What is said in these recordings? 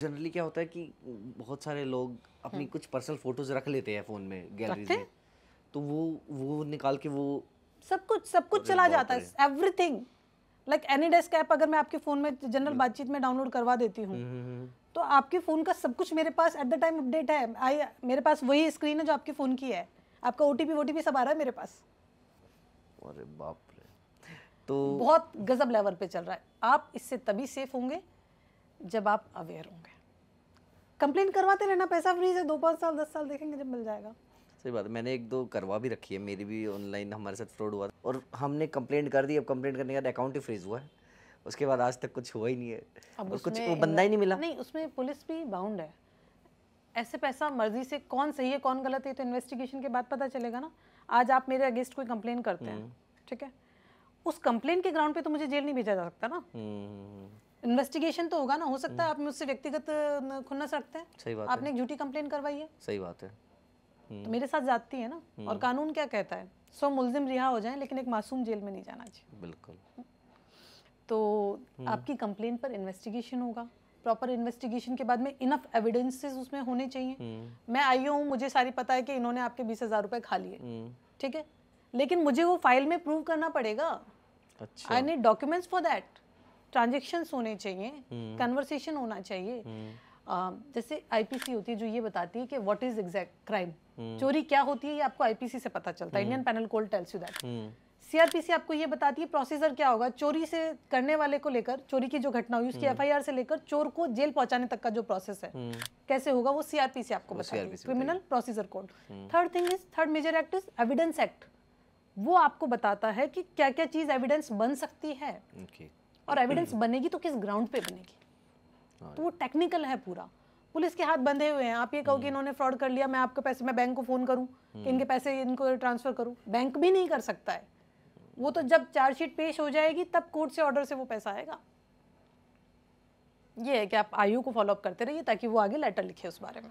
Generally क्या होता है कि बहुत सारे लोग अपनी कुछ पर्सनल फोटोज रख लेते हैं फोन में, गैलरीज रखते में, तो वो निकाल के वो। सब कुछ अरे चला बाप जाता रे। है, everything. Like any desk app अगर मैं आपके फ़ोन में जनरल बातचीत में डाउनलोड करवा देती हूँ, हम्म। तो आपके फ़ोन का सब कुछ मेरे पास एट द टाइम अपडेट है। मेरे पास वही स्क्रीन है जो आपके फ़ोन की है, आपका ओटीपी सब आ रहा है मेरे पास। अरे बाप रे। तो बहुत गजब लेवल पे चल रहा है। आप इससे तभी सेफ होंगे जब आप अवेयर होंगे। कंप्लेन करवाते रहना, पैसा फ्री है, 2-5 साल 10 साल देखेंगे जब मिल जाएगा। सही बात है, मैंने एक दो करवा भी रखी है, मेरी भी ऑनलाइन हमारे साथ फ्रॉड हुआ था और हमने कंप्लेंट कर दी। अब कंप्लेंट करने के बाद अकाउंट ही फ्रीज हुआ है, उसके बाद आज तक कुछ हुआ ही नहीं है। अब और कुछ उसमें वो बंदा ही नहीं मिला। नहीं, उसमें पुलिस भी बाउंड है। ऐसे पैसा मर्जी से कौन सही है कौन गलत है तो इन्वेस्टिगेशन के बाद पता चलेगा ना। आज आप मेरे अगेंस्ट कोई कंप्लेन करते हैं, ठीक है, उस कंप्लेन के ग्राउंड पे तो मुझे जेल नहीं भेजा जा सकता ना। इन्वेस्टिगेशन तो होगा ना। हो सकता है आप मुझसे व्यक्तिगत खुन्नस रखते हैं, सही बात आपने एक झूठी कंप्लेन करवाई है, सही बात है। तो मेरे साथ जाती है ना। और कानून क्या कहता है, 100 मुलजिम रिहा हो जाएं लेकिन एक मासूम जेल में नहीं जाना चाहिए। बिल्कुल। तो आपकी कंप्लेन पर इन्वेस्टिगेशन होगा। प्रॉपर इन्वेस्टिगेशन के बाद में इनफ एविडेंसेस उसमें होने चाहिए। मैं आई हूँ, मुझे सारी पता है कि इन्होंने आपके 20,000 रुपए खा लिए, ठीक है, लेकिन मुझे वो फाइल में प्रूव करना पड़ेगा। अच्छा। I need documents for that. Transactions होने चाहिए, कन्वर्सेशन होना चाहिए। जैसे आईपीसी होती है जो ये बताती है कि व्हाट इज एग्जैक्ट क्राइम, चोरी क्या होती है, ये आपको आईपीसी से पता चलता है। Indian penal code tells you that. CrPC आपको ये बताती है प्रोसीजर क्या होगा, चोरी से करने वाले को लेकर, चोरी की जो घटना हुई उसकी एफआईआर से लेकर चोर को जेल पहुंचाने तक का जो प्रोसेस है कैसे होगा, वो सीआरपीसी आपको बताती है, criminal procedure code. Third thing is, third major act is evidence act. वो आपको बताता है कि क्या क्या चीज एविडेंस बन सकती है, और एविडेंस बनेगी तो किस ग्राउंड पे बनेगी। तो वो टेक्निकल है पूरा। पुलिस के हाथ बंधे हुए हैं। आप ये कहो कि इन्होंने फ्रॉड कर लिया, मैं आपके पैसे, मैं बैंक को फोन करूं कि इनके पैसे इनको ट्रांसफर करूं, बैंक भी नहीं कर सकता है। वो तो जब चार्जशीट पेश हो जाएगी तब कोर्ट से ऑर्डर से वो पैसा आएगा। ये है कि आप आयु को फॉलो अप करते रहिए ताकि वो आगे लेटर लिखे उस बारे में।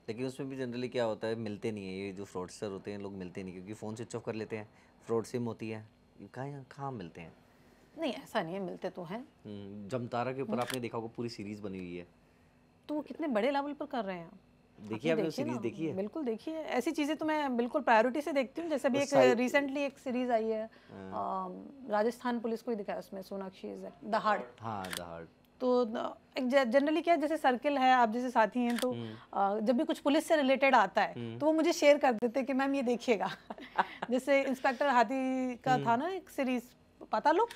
लेकिन उसमें भी जनरली क्या होता है, मिलते नहीं है ये जो फ्रॉडस्टर होते हैं, लोग मिलते नहीं क्योंकि फ़ोन स्विच ऑफ कर लेते हैं, फ्रॉड सिम होती है, कहाँ मिलते हैं। नहीं, ऐसा नहीं है, मिलते तो हैं। जमतारा के ऊपर आपने देखा होगा पूरी सीरीज बनी हुई है, तो वो कितने बड़े लेवल पर कर रहे हैं। देखिए आपने सीरीज देखी है? बिल्कुल देखिए। ऐसी चीज़ें तो मैं बिल्कुल प्रायोरिटी से देखती हूँ। जैसे अभी एक रिसेंटली एक सीरीज आई है, राजस्थान पुलिस को ही दिखाया, उसमें सोनाक्षी इज दहाड़। हाँ, दहाड़। तो एक जनरली क्या है, जैसे सर्किल है, आप जैसे साथी हैं, तो जब भी कुछ पुलिस से रिलेटेड आता है तो वो मुझे शेयर कर देते हैं कि मैम ये देखिएगा। जैसे इंस्पेक्टर हाथी का था ना एक सीरीज, पाताल लोक।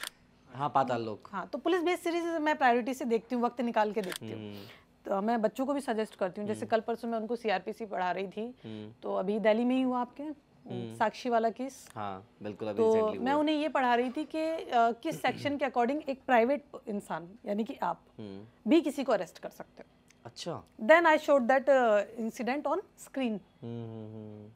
हाँ, पाताल लोक। हाँ, तो पुलिस बेस्ड सीरीज मैं प्रायोरिटी से देखती हूँ, वक्त निकाल के देखती हूँ। तो मैं बच्चों को भी सजेस्ट करती हूँ। जैसे कल परसों मैं उनको सीआरपीसी पढ़ा रही थी, तो अभी दिल्ली में ही हुआ आपके साक्षी वाला केस। हाँ बिल्कुल, अभी तो मैं उन्हें ये पढ़ा रही थी कि किस सेक्शन के अकॉर्डिंग एक प्राइवेट इंसान यानी कि आप भी किसी को अरेस्ट कर सकते हो। अच्छा। Then I showed that incident on screen.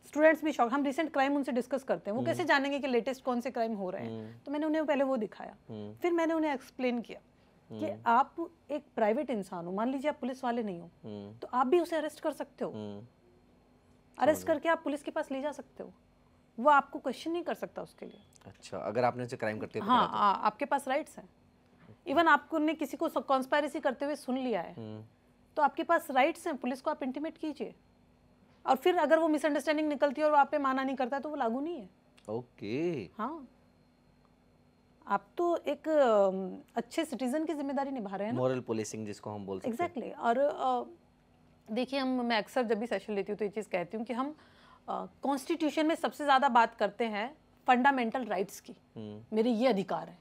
Students भी शॉक। हम रिसेंट क्राइम उनसे डिस्कस करते हैं, वो कैसे जानेंगे कि लेटेस्ट कौन से क्राइम हो रहे हैं। तो मैंने उन्हें पहले वो दिखाया, फिर मैंने उन्हें एक्सप्लेन किया कि आप एक प्राइवेट इंसान हो, मान लीजिए आप पुलिस वाले नहीं हो, तो आप भी उसे अरेस्ट कर सकते हो। अरेस्ट करके आप पुलिस के पास ले जा सकते हो, वो आपको क्वेश्चन नहीं कर सकता उसके लिए। अच्छा, अगर आपने उसे क्राइम करते हुए हाँ, आपके पास राइट्स हैं। इवन आपको ने किसी को कॉन्स्पायरेसी करते हुए सुन लिया है तो आपके पास राइट्स हैं, पुलिस को आप इंटीमेट कीजिए। और फिर अगर वो मिसअंडरस्टैंडिंग निकलती है और वो आप पे माना नहीं करता तो वो लागू नहीं है। ओके। हाँ, आप तो एक अच्छे सिटीजन की जिम्मेदारी निभा रहे हैं ना, मॉरल पुलिसिंग जिसको हम बोल सकते हैं। एग्जैक्टली। और देखिए, मैं अक्सर जब भी सेशन लेती हूँ तो ये चीज़ कहती हूँ कि हम कॉन्स्टिट्यूशन में सबसे ज़्यादा बात करते हैं फंडामेंटल राइट्स की। मेरे ये अधिकार है,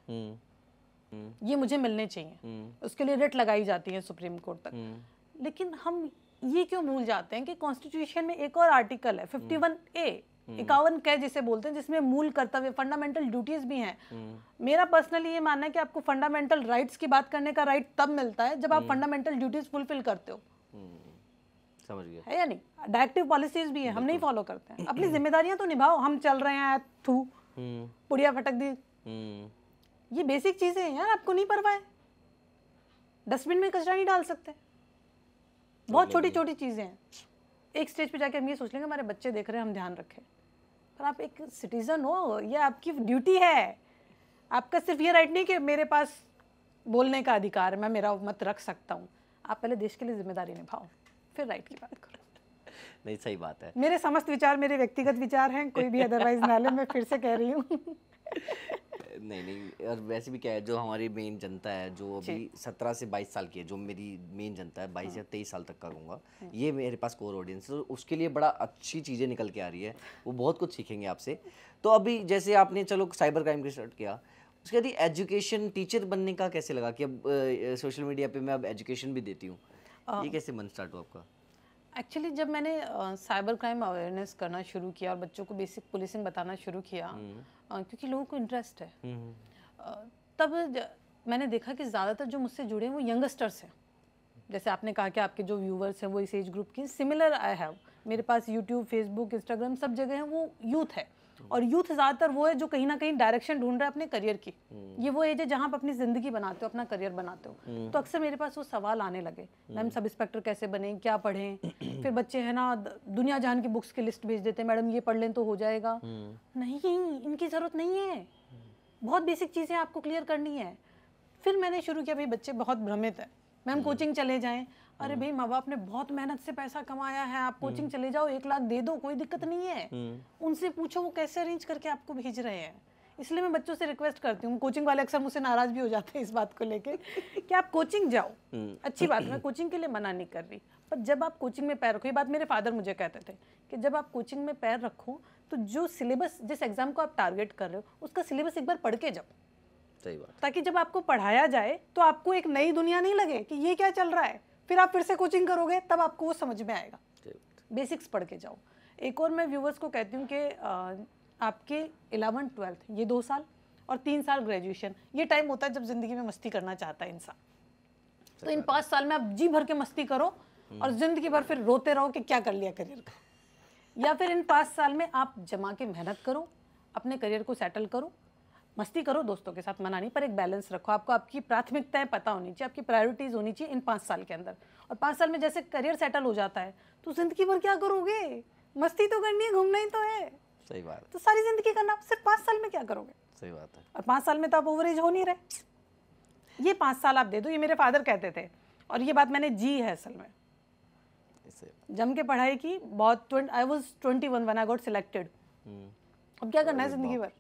ये मुझे मिलने चाहिए, उसके लिए रिट लगाई जाती है सुप्रीम कोर्ट तक। लेकिन हम ये क्यों भूल जाते हैं कि कॉन्स्टिट्यूशन में एक और आर्टिकल है 51A, 51 क जिसे बोलते हैं, जिसमें मूल कर्तव्य फंडामेंटल ड्यूटीज भी हैं। मेरा पर्सनली ये मानना है कि आपको फंडामेंटल राइट्स की बात करने का राइट तब मिलता है जब आप फंडामेंटल ड्यूटीज फुलफिल करते हो। समझ गया है या नहीं? डायरेक्टिव पॉलिसीज भी है, हम नहीं फॉलो करते हैं। अपनी जिम्मेदारियां तो निभाओ। हम चल रहे हैं, थू पुड़िया फटक दी, ये बेसिक चीजें हैं यार, आपको नहीं परवाह है। डस्टबिन में कचरा नहीं डाल सकते, बहुत छोटी छोटी चीजें हैं। एक स्टेज पे जाके हम ये सोच लेंगे हमारे बच्चे देख रहे हैं, हम ध्यान रखें। पर आप एक सिटीजन हो, ये आपकी ड्यूटी है। आपका सिर्फ ये राइट नहीं कि मेरे पास बोलने का अधिकार है, मैं मेरा मत रख सकता हूँ। आप पहले देश के लिए जिम्मेदारी निभाओ, फिर राइट की बात करो। नहीं, सही बात है। मेरे समस्त विचार मेरे व्यक्तिगत विचार हैं, कोई भी अदरवाइज ना ले, मैं फिर से कह रही हूँ। नहीं, और वैसे भी क्या है, जो हमारी मेन जनता है जो अभी 17 से 22 साल की है, जो मेरी मेन जनता है 22 या 23 साल तक का कहूँगा, ये मेरे पास कोर ऑडियंस है, तो उसके लिए बड़ा अच्छी चीज़ें निकल के आ रही है, वो बहुत कुछ सीखेंगे आपसे। तो अभी जैसे आपने चलो साइबर क्राइम के स्टार्ट किया, उसके बाद एजुकेशन टीचर बनने का कैसे लगा कि अब सोशल मीडिया पे मैं अब एजुकेशन भी देती हूँ, ये कैसे मन स्टार्ट हुआ आपका? एक्चुअली जब मैंने साइबर क्राइम अवेयरनेस करना शुरू किया और बच्चों को बेसिक पुलिसिंग बताना शुरू किया, क्योंकि लोगों को इंटरेस्ट है, तब मैंने देखा कि ज़्यादातर जो मुझसे जुड़े हैं वो यंगस्टर्स हैं। जैसे आपने कहा कि आपके जो व्यूवर्स हैं वो इस एज ग्रुप की, सिमिलर आई हैव, मेरे पास यूट्यूब, फेसबुक, इंस्टाग्राम सब जगह है, वो यूथ है। और यूथ ज़्यादातर वो है जो कहीं ना कहीं डायरेक्शन ढूंढ रहा है अपने करियर की। ये वो एज है जहाँ आप अपनी ज़िंदगी बनाते हो, अपना करियर बनाते हो। तो अक्सर मेरे पास वो सवाल आने लगे, मैम सब इंस्पेक्टर कैसे बने, क्या पढ़ें। फिर बच्चे हैं ना दुनिया जहान की बुक्स की लिस्ट भेज देते हैं, मैडम ये पढ़ लें तो हो जाएगा। नहीं, इनकी ज़रूरत नहीं है, बहुत बेसिक चीज़ें आपको क्लियर करनी है। फिर मैंने शुरू किया, भाई बच्चे बहुत भ्रमित हैं, मैम कोचिंग चले जाएं। अरे भाई माँ बाप ने बहुत मेहनत से पैसा कमाया है, आप कोचिंग चले जाओ, 1 लाख दे दो, कोई दिक्कत नहीं है। उनसे पूछो वो कैसे अरेंज करके आपको भेज रहे हैं। इसलिए मैं बच्चों से रिक्वेस्ट करती हूँ, कोचिंग वाले अक्सर मुझसे नाराज भी हो जाते हैं इस बात को लेके कि आप कोचिंग जाओ, अच्छी बात है, मैं कोचिंग के लिए मना नहीं कर रही, पर जब आप कोचिंग में पैर रखो, ये बात मेरे फादर मुझे कहते थे कि जब आप कोचिंग में पैर रखो तो जो सिलेबस, जिस एग्जाम को आप टारगेट कर रहे हो उसका सिलेबस एक बार पढ़ के जाओ। सही बात। ताकि जब आपको पढ़ाया जाए तो आपको एक नई दुनिया नहीं लगे कि ये क्या चल रहा है, फिर आप फिर से कोचिंग करोगे तब आपको वो समझ में आएगा। बेसिक्स पढ़ के जाओ। एक और मैं व्यूवर्स को कहती हूँ कि आपके 11th 12th ये 2 साल और 3 साल ग्रेजुएशन, ये टाइम होता है जब जिंदगी में मस्ती करना चाहता है इंसान। तो इन 5 साल में आप जी भर के मस्ती करो और जिंदगी भर फिर रोते रहो कि क्या कर लिया करियर का। या फिर इन 5 साल में आप जमा के मेहनत करो, अपने करियर को सेटल करो, मस्ती करो दोस्तों के साथ, मना नहीं, पर एक बैलेंस रखो। आपको आपकी प्राथमिकताएं पता होनी चाहिए, आपकी प्रायोरिटीज होनी चाहिए इन 5 साल के अंदर। और 5 साल में जैसे करियर सेटल हो जाता है तो जिंदगी भर क्या करोगे, मस्ती तो करनी है, घूमना ही तो है। सही बात। तो सारी जिंदगी करना, सिर्फ 5 साल में क्या करोगे। सही बात है। और 5 साल में तो आप ओवरेज हो नहीं रहे। ये 5 साल आप दे दो, ये मेरे फादर कहते थे और ये बात मैंने जी है असल में। जम के पढ़ाई की बहुत। I was 21 when I got selected. अब क्या करना है जिंदगी भर।